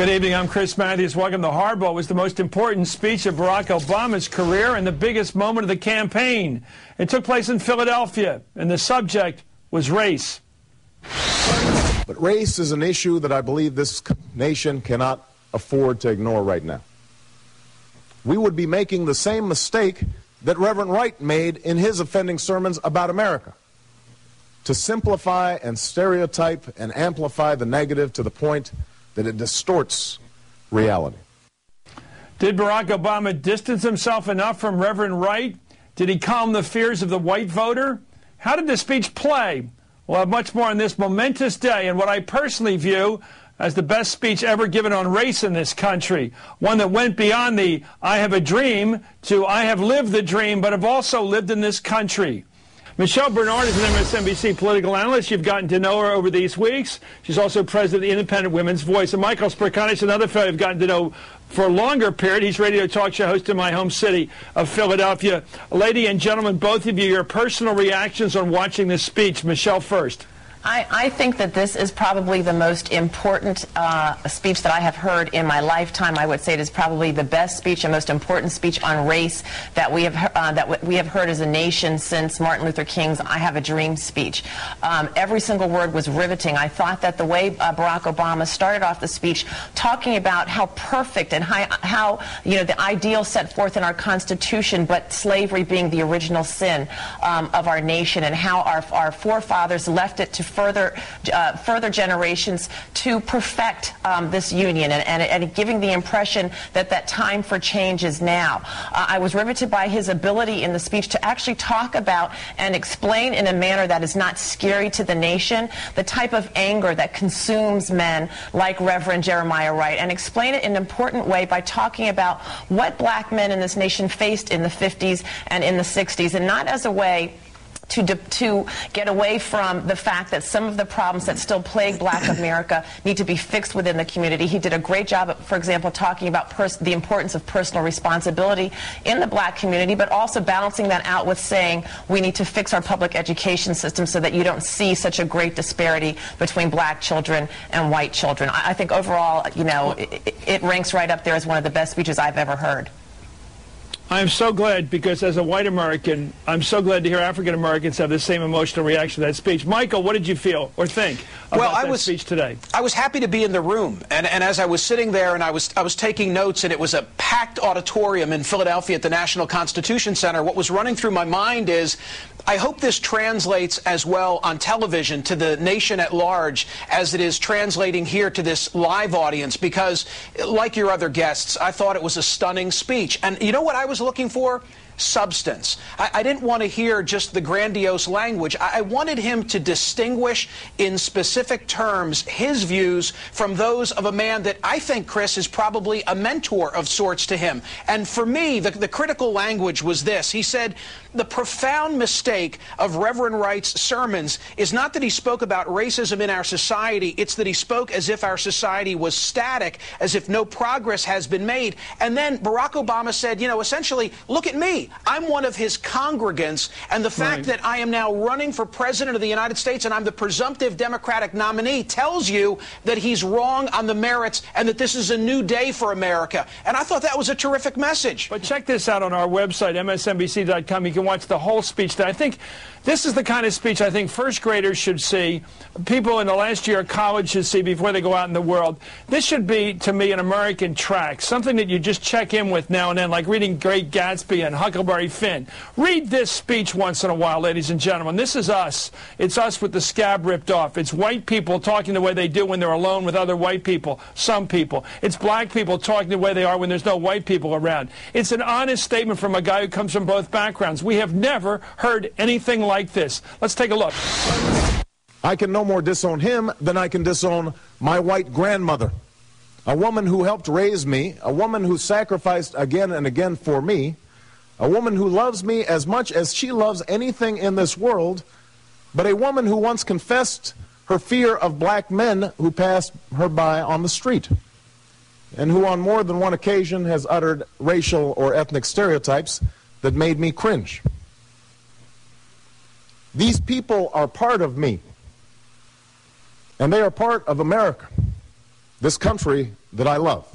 Good evening. I'm Chris Matthews. Welcome to Hardball. It was the most important speech of Barack Obama's career and the biggest moment of the campaign. It took place in Philadelphia, and the subject was race. But race is an issue that I believe this nation cannot afford to ignore right now. We would be making the same mistake that Reverend Wright made in his offending sermons about America, to simplify and stereotype and amplify the negative to the point that it distorts reality. Did Barack Obama distance himself enough from Reverend Wright? Did he calm the fears of the white voter? How did the speech play? We'll have much more on this momentous day and what I personally view as the best speech ever given on race in this country. One that went beyond the I have a dream to I have lived the dream, but have also lived in this country. Michelle Bernard is an MSNBC political analyst. You've gotten to know her over these weeks. She's also president of the Independent Women's Voice. And Michael Sperkanis, another fellow you've gotten to know for a longer period. He's radio talk show host in my home city of Philadelphia. Lady and gentlemen, both of you, your personal reactions on watching this speech. Michelle first. I think that this is probably the most important speech that I have heard in my lifetime. I would say it is probably the best speech and most important speech on race that we have heard as a nation since Martin Luther King's "I Have a Dream" speech. Every single word was riveting. I thought that the way Barack Obama started off the speech talking about how perfect and how the ideal set forth in our Constitution, but slavery being the original sin of our nation, and how our forefathers left it to further generations to perfect this union, and giving the impression that that time for change is now. I was riveted by his ability in the speech to actually talk about and explain in a manner that is not scary to the nation the type of anger that consumes men like Reverend Jeremiah Wright, and explain it in an important way by talking about what black men in this nation faced in the 50s and in the 60s, and not as a way to get away from the fact that some of the problems that still plague black America need to be fixed within the community. He did a great job, for example, talking about the importance of personal responsibility in the black community, but also balancing that out with saying we need to fix our public education system so that you don't see such a great disparity between black children and white children. I think overall, it ranks right up there as one of the best speeches I've ever heard. I'm so glad, because as a white American, I'm so glad to hear African Americans have the same emotional reaction to that speech. Michael, what did you feel or think about that speech today? I was happy to be in the room, and as I was sitting there and I was taking notes, and it was a packed auditorium in Philadelphia at the National Constitution Center, what was running through my mind is, I hope this translates as well on television to the nation at large as it is translating here to this live audience, because like your other guests, I thought it was a stunning speech. And you know what I was looking for? Substance. I didn't want to hear just the grandiose language. I wanted him to distinguish in specific terms his views from those of a man that I think, Chris, is probably a mentor of sorts to him. And for me, the critical language was this. He said, the profound mistake of Reverend Wright's sermons is not that he spoke about racism in our society, it's that he spoke as if our society was static, as if no progress has been made. And then Barack Obama said, essentially, look at me. I'm one of his congregants, and the fact that I am now running for president of the United States and I'm the presumptive Democratic nominee tells you that he's wrong on the merits and that this is a new day for America. And I thought that was a terrific message. But check this out on our website, msnbc.com. You can watch the whole speech. I think this is the kind of speech I think first graders should see, people in the last year of college should see before they go out in the world. This should be, to me, an American track, something that you just check in with now and then, like reading Great Gatsby and Huckleberry Finn. Read this speech once in a while, ladies and gentlemen. This is us. It's us with the scab ripped off. It's white people talking the way they do when they're alone with other white people, some people. It's black people talking the way they are when there's no white people around. It's an honest statement from a guy who comes from both backgrounds. We have never heard anything like this. Let's take a look. I can no more disown him than I can disown my white grandmother, a woman who helped raise me, a woman who sacrificed again and again for me, a woman who loves me as much as she loves anything in this world, but a woman who once confessed her fear of black men who passed her by on the street, and who on more than one occasion has uttered racial or ethnic stereotypes that made me cringe. These people are part of me, and they are part of America. this country that I love.